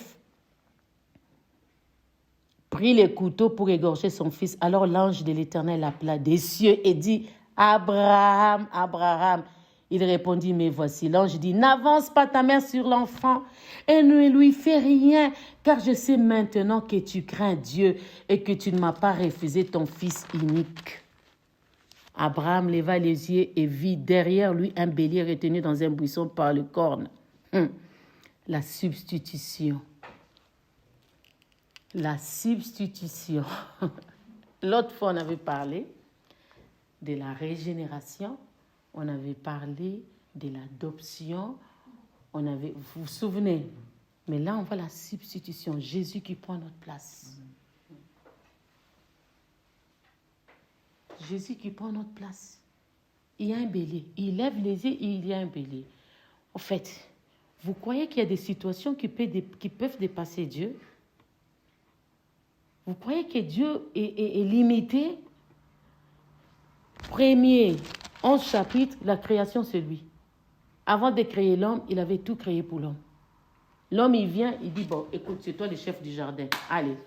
prit les couteaux pour égorger son fils. Alors l'ange de l'Éternel l'appela des cieux et dit, Abraham, Abraham. Il répondit, mais voici. L'ange dit, n'avance pas ta main sur l'enfant et ne lui fais rien, car je sais maintenant que tu crains Dieu et que tu ne m'as pas refusé ton fils unique. Abraham leva les yeux et vit derrière lui un bélier retenu dans un buisson par le corne. La substitution. La substitution. L'autre fois, on avait parlé de la régénération, on avait parlé de l'adoption, vous vous souvenez? Mais là, on voit la substitution, Jésus qui prend notre place. Jésus qui prend notre place. Il y a un bélier. Il lève les yeux et il y a un bélier. En fait, vous croyez qu'il y a des situations qui peuvent dépasser Dieu? Vous croyez que Dieu est limité? Premier, 11 chapitres, la création, c'est lui. Avant de créer l'homme, il avait tout créé pour l'homme. L'homme, il vient, il dit, bon, écoute, c'est toi le chef du jardin. Allez,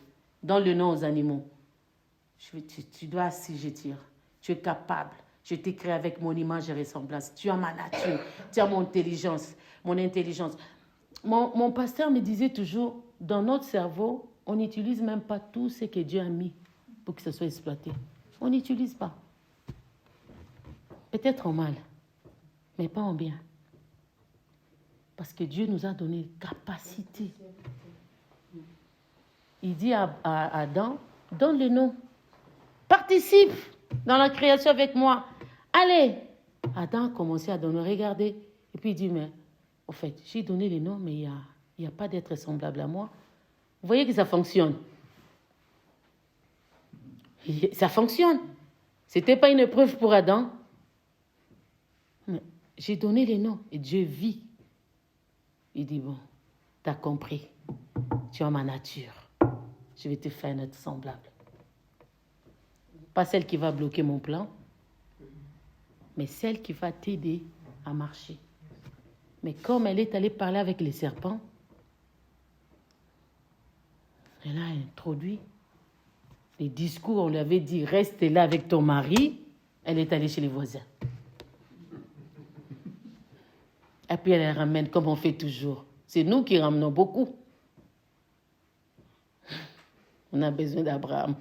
donne le nom aux animaux. Tu dois assujettir. Tu es capable. Je t'ai créé avec mon image et ressemblance. Tu as ma nature. Tu as mon intelligence. Mon pasteur me disait toujours, dans notre cerveau, on n'utilise même pas tout ce que Dieu a mis pour que ce soit exploité. On n'utilise pas. Peut-être en mal, mais pas en bien. Parce que Dieu nous a donné capacité. Il dit à Adam, donne le nom. Participe dans la création avec moi. Allez. Adam a commencé à donner, regardez. Et puis il dit, mais au fait, j'ai donné le nom, mais il n'y a pas d'être semblable à moi. Vous voyez que ça fonctionne. Ça fonctionne. Ce n'était pas une épreuve pour Adam. Mais j'ai donné les noms et Dieu vit. Il dit, bon, tu as compris. Tu as ma nature. Je vais te faire un être semblable. Pas celle qui va bloquer mon plan, mais celle qui va t'aider à marcher. Mais comme elle est allée parler avec les serpents, elle a introduit les discours, on lui avait dit, reste là avec ton mari, elle est allée chez les voisins. Et puis elle ramène comme on fait toujours. C'est nous qui ramenons beaucoup. On a besoin d'Abraham.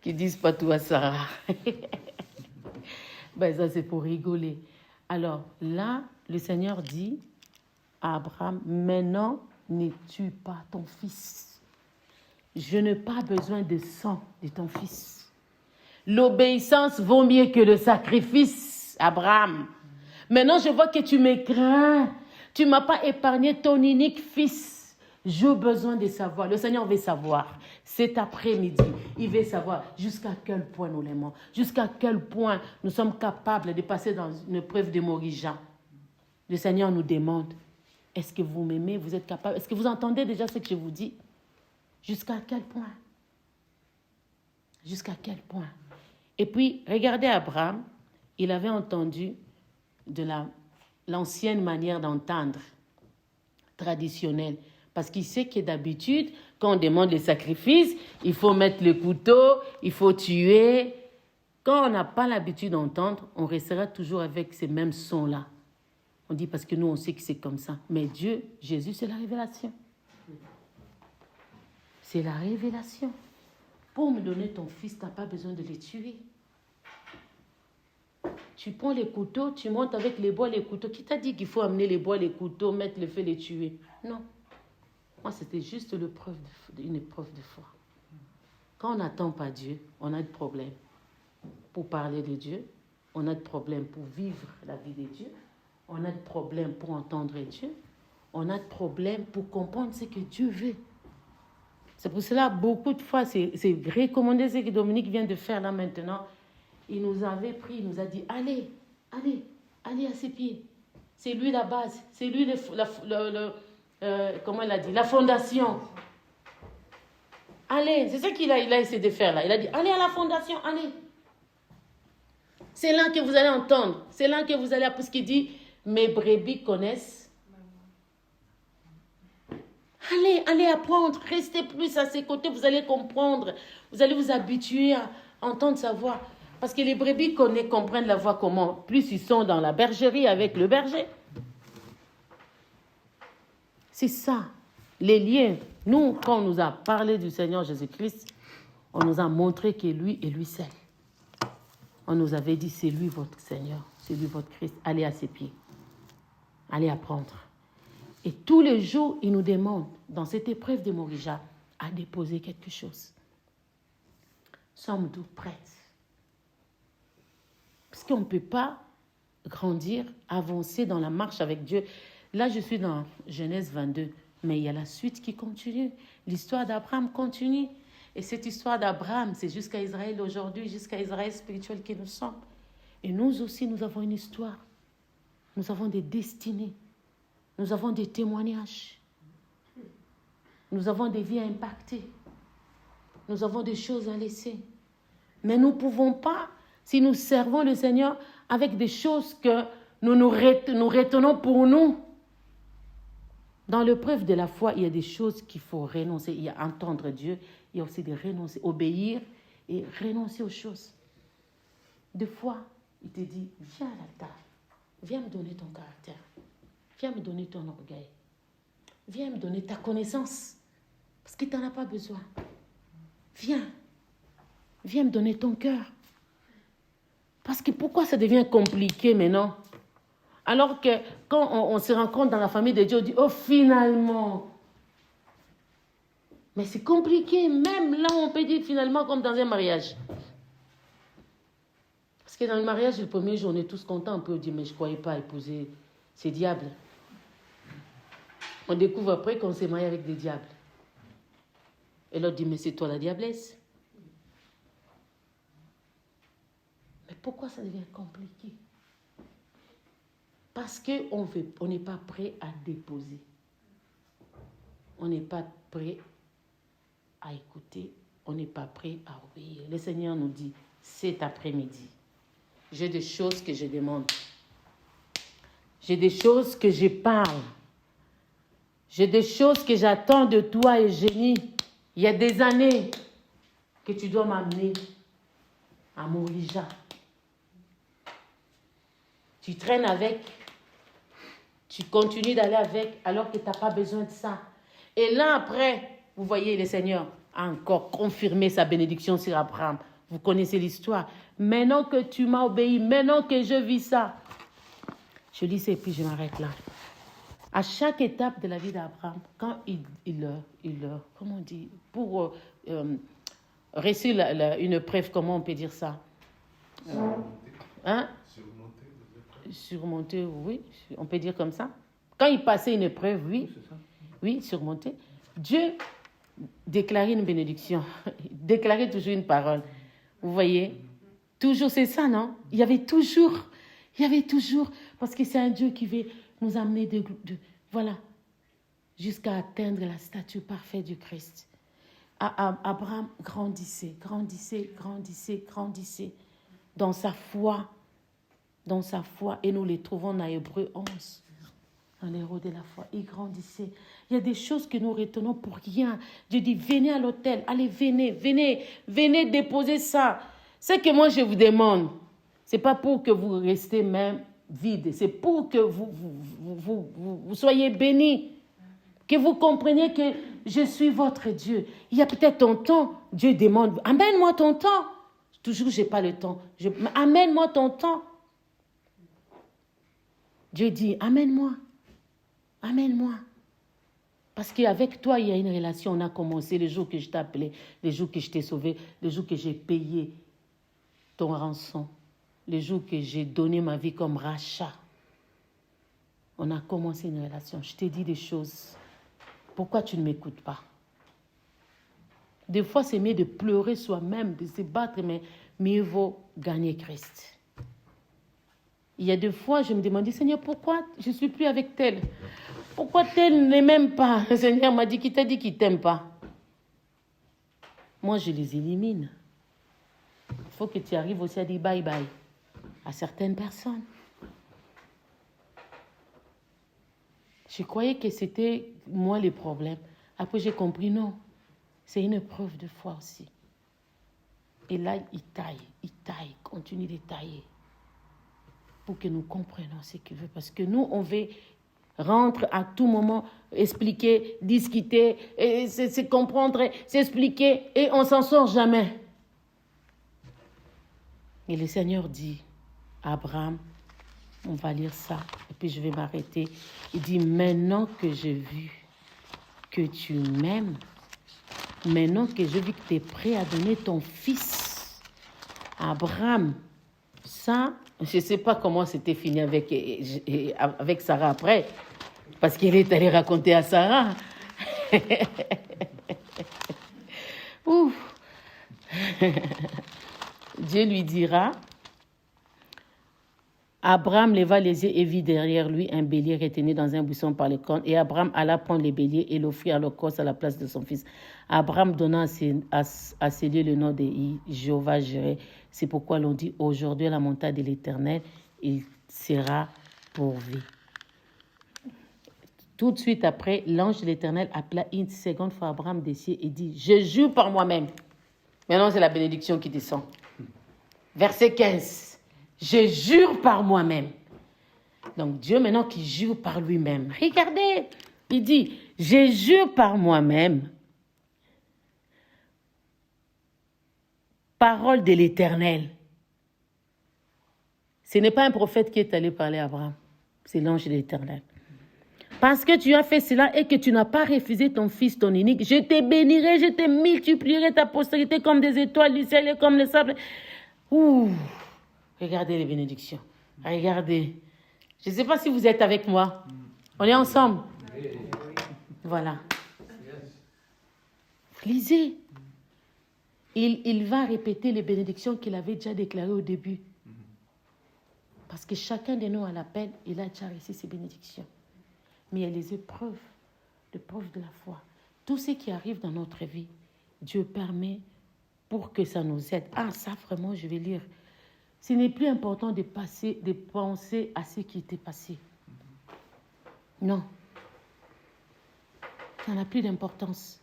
Qui disent pas tout à Sarah. Ben ça c'est pour rigoler. Alors là, le Seigneur dit à Abraham, maintenant ne tue pas ton fils. Je n'ai pas besoin de sang de ton fils. L'obéissance vaut mieux que le sacrifice, Abraham. Maintenant, je vois que tu me crains. Tu ne m'as pas épargné ton unique fils. J'ai besoin de savoir. Le Seigneur veut savoir. Cet après-midi, il veut savoir jusqu'à quel point nous l'aimons. Jusqu'à quel point nous sommes capables de passer dans une épreuve de Morija. Le Seigneur nous demande, est-ce que vous m'aimez? Vous êtes capable? Est-ce que vous entendez déjà ce que je vous dis? Jusqu'à quel point? Jusqu'à quel point? Et puis, regardez Abraham, il avait entendu de l'ancienne manière d'entendre, traditionnelle. Parce qu'il sait que d'habitude, quand on demande les sacrifices, il faut mettre le couteau, il faut tuer. Quand on n'a pas l'habitude d'entendre, on restera toujours avec ces mêmes sons-là. On dit parce que nous, on sait que c'est comme ça. Mais Dieu, Jésus, c'est la révélation. C'est la révélation. Pour me donner ton fils, tu n'as pas besoin de le tuer. Tu prends les couteaux, tu montes avec les bois, les couteaux. Qui t'a dit qu'il faut amener les bois, les couteaux, mettre le feu, les tuer? Non. Moi, c'était juste une épreuve de foi. Quand on n'attend pas Dieu, on a des problèmes. Pour parler de Dieu, on a des problèmes pour vivre la vie de Dieu. On a des problèmes pour entendre Dieu. On a des problèmes pour comprendre ce que Dieu veut. C'est pour cela, beaucoup de fois, c'est recommandé ce que Dominique vient de faire là maintenant. Il nous avait pris, il nous a dit, allez à ses pieds. C'est lui la base, c'est lui comment il a dit, la fondation. Allez, c'est ça qu'il a essayé de faire là. Il a dit, allez à la fondation, allez. C'est là que vous allez entendre, c'est là que vous allez, parce qu'il dit, mes brebis connaissent. Allez apprendre, restez plus à ses côtés, vous allez comprendre, vous allez vous habituer à entendre sa voix. Parce que les brebis comprennent la voix comment? Plus ils sont dans la bergerie avec le berger. C'est ça, les liens. Nous, quand on nous a parlé du Seigneur Jésus-Christ, on nous a montré que lui est lui seul. On nous avait dit, c'est lui votre Seigneur, c'est lui votre Christ. Allez à ses pieds, allez apprendre. Et tous les jours, il nous demande, dans cette épreuve de Morija, à déposer quelque chose. Sommes-nous prêts? Parce qu'on ne peut pas grandir, avancer dans la marche avec Dieu. Là, je suis dans Genèse 22, mais il y a la suite qui continue. L'histoire d'Abraham continue. Et cette histoire d'Abraham, c'est jusqu'à Israël aujourd'hui, jusqu'à Israël spirituel que nous sommes. Et nous aussi, nous avons une histoire. Nous avons des destinées. Nous avons des témoignages. Nous avons des vies à impacter. Nous avons des choses à laisser. Mais nous ne pouvons pas, si nous servons le Seigneur avec des choses que nous retenons pour nous. Dans l'épreuve de la foi, il y a des choses qu'il faut renoncer. Il y a entendre Dieu, il y a aussi de renoncer, obéir et renoncer aux choses. Des fois, il te dit, viens à l'altar, viens me donner ton caractère, viens me donner ton orgueil, viens me donner ta connaissance, parce que tu n'en as pas besoin. Viens me donner ton cœur. Parce que pourquoi ça devient compliqué maintenant? Alors que quand on se rencontre dans la famille de Dieu, on dit, oh finalement. Mais c'est compliqué, même là on peut dire finalement comme dans un mariage. Parce que dans le mariage, le premier jour, on est tous contents, on peut dire, mais je ne croyais pas épouser ces diables. On découvre après qu'on s'est marié avec des diables. Et l'autre dit, mais c'est toi la diablesse. Mais pourquoi ça devient compliqué? Parce qu'on n'est pas prêt à déposer. On n'est pas prêt à écouter. on n'est pas prêt à obéir. Le Seigneur nous dit, cet après-midi, j'ai des choses que je demande. J'ai des choses que je parle. J'ai des choses que j'attends de toi, Eugénie. Il y a des années que tu dois m'amener à Morija. Tu traînes avec, tu continues d'aller avec alors que tu n'as pas besoin de ça. Et là après, vous voyez, le Seigneur a encore confirmé sa bénédiction sur Abraham. Vous connaissez l'histoire. Maintenant que tu m'as obéi, maintenant que je vis ça, je lis ça et puis je m'arrête là. À chaque étape de la vie d'Abraham, quand comment on dit, pour réussir une preuve, comment on peut dire ça? Surmonter, oui, on peut dire comme ça. Quand il passait une épreuve, oui, surmonter. Dieu déclarait une bénédiction, déclarait toujours une parole. Vous voyez, toujours, c'est ça, non? Il y avait toujours, parce que c'est un Dieu qui veut nous amener voilà, jusqu'à atteindre la stature parfaite du Christ. Abraham grandissait dans sa foi, et nous les trouvons dans Hébreux 11, dans l'héros de la foi. Il grandissait. Il y a des choses que nous retenons pour rien. Dieu dit, venez à l'autel, allez, venez déposer ça. Ce que moi je vous demande, c'est pas pour que vous restez même vide, c'est pour que vous soyez bénis, que vous compreniez que je suis votre Dieu. Il y a peut-être ton temps, Dieu demande, amène-moi ton temps. Toujours, je n'ai pas le temps. Amène-moi ton temps. Dieu dit, amène-moi. Parce qu'avec toi, il y a une relation. On a commencé le jour que je t'ai appelé, le jour que je t'ai sauvé, le jour que j'ai payé ton rançon, le jour que j'ai donné ma vie comme rachat. On a commencé une relation. Je t'ai dit des choses. Pourquoi tu ne m'écoutes pas? Des fois, c'est mieux de pleurer soi-même, de se battre, mais mieux vaut gagner Christ. Il y a des fois, je me demandais, Seigneur, pourquoi je ne suis plus avec tel? Pourquoi tel ne m'aime pas? Le Seigneur m'a dit, qui t'a dit qu'il ne t'aime pas? Moi, je les élimine. Il faut que tu arrives aussi à dire bye-bye à certaines personnes. Je croyais que c'était moi le problème. Après, j'ai compris, non. C'est une preuve de foi aussi. Et là, il taille, continue de tailler. Pour que nous comprenions ce qu'il veut. Parce que nous, on veut rentrer à tout moment, expliquer, discuter, se comprendre, s'expliquer, et on ne s'en sort jamais. Et le Seigneur dit à Abraham, on va lire ça, et puis je vais m'arrêter. Il dit, maintenant que j'ai vu que tu m'aimes, maintenant que j'ai vu que tu es prêt à donner ton fils, Abraham, ça, je ne sais pas comment c'était fini avec Sarah après, parce qu'il est allé raconter à Sarah. Ouf. Dieu lui dira, Abraham leva les yeux et vit derrière lui un bélier retenu dans un buisson par les cornes. Et Abraham alla prendre le bélier et l'offrit à l'holocauste à la place de son fils. Abraham donna à ces lieux le nom de Jéhovah Jireh. C'est pourquoi l'on dit aujourd'hui à la montagne de l'Éternel, il sera pourvu. Tout de suite après, l'ange de l'Éternel appela une seconde fois Abraham des cieux et dit, je jure par moi-même. Maintenant, c'est la bénédiction qui descend. Verset 15. Je jure par moi-même. Donc Dieu maintenant qui jure par lui-même. Regardez, il dit, je jure par moi-même. Parole de l'Éternel. Ce n'est pas un prophète qui est allé parler à Abraham. C'est l'ange de l'Éternel. Parce que tu as fait cela et que tu n'as pas refusé ton fils, ton unique, je te bénirai, je te multiplierai ta postérité comme des étoiles du ciel et comme le sable. Ouh. Regardez les bénédictions. Regardez. Je ne sais pas si vous êtes avec moi. On est ensemble. Voilà. Lisez. Il va répéter les bénédictions qu'il avait déjà déclarées au début. Parce que chacun de nous à l'appel, il a déjà reçu ses bénédictions. Mais il y a les épreuves de la foi. Tout ce qui arrive dans notre vie, Dieu permet pour que ça nous aide. Ah, ça vraiment, je vais lire. Ce n'est plus important de penser à ce qui était passé. Non. Ça n'a plus d'importance.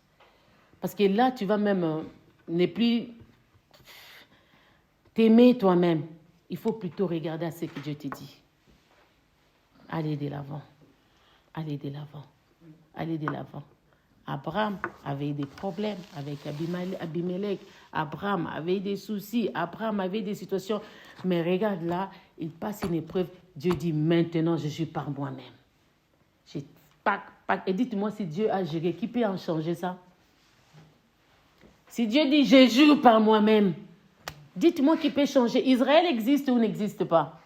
Parce que là, tu vas même ne plus t'aimer toi-même. Il faut plutôt regarder à ce que Dieu te dit. Allez de l'avant. Allez de l'avant. Allez de l'avant. Abraham avait des problèmes avec Abimelech. Abraham avait des soucis. Abraham avait des situations. Mais regarde là, il passe une épreuve. Dieu dit, maintenant, je suis par moi-même. Et dites-moi si Dieu a géré, qui peut en changer ça? Si Dieu dit, je jure par moi-même, dites-moi qui peut changer. Israël existe ou n'existe pas?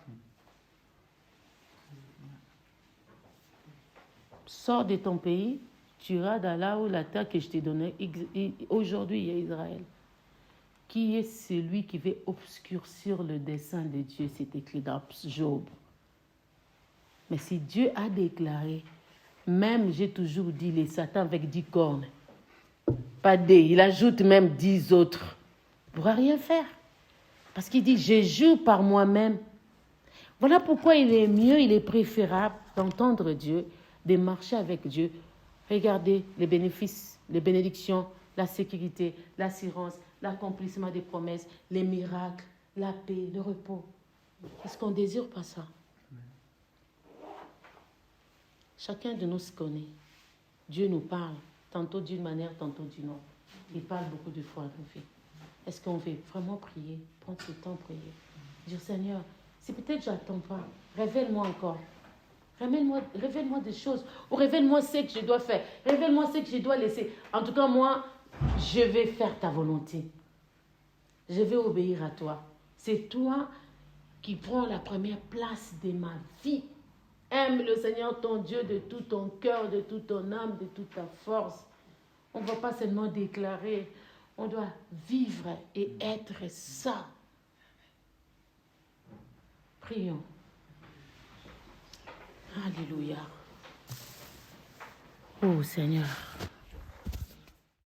Sors de ton pays, tu iras dans là où la terre que je t'ai donnée. Aujourd'hui, il y a Israël. Qui est celui qui veut obscurcir le dessein de Dieu? C'est écrit dans Job. Mais si Dieu a déclaré, même j'ai toujours dit les Satan avec 10 cornes, pas des, il ajoute même 10 autres, il ne pourra rien faire. Parce qu'il dit, je jure par moi-même. Voilà pourquoi il est mieux, il est préférable d'entendre Dieu, de marcher avec Dieu. Regardez les bénéfices, les bénédictions, la sécurité, l'assurance, l'accomplissement des promesses, les miracles, la paix, le repos. Est-ce qu'on ne désire pas ça? Chacun de nous se connaît. Dieu nous parle, tantôt d'une manière, tantôt d'une autre. Il parle beaucoup de fois à nos vies. Est-ce qu'on veut vraiment prier, prendre ce temps de prier, dire Seigneur, si peut-être je n'attends pas, révèle-moi encore. Révèle-moi des choses. Ou révèle-moi ce que je dois faire. Révèle-moi ce que je dois laisser. En tout cas, moi, je vais faire ta volonté. Je vais obéir à toi. C'est toi qui prends la première place de ma vie. Aime le Seigneur ton Dieu de tout ton cœur, de toute ton âme, de toute ta force. On ne va pas seulement déclarer, on doit vivre et être ça. Prions. Alléluia. Oh Seigneur.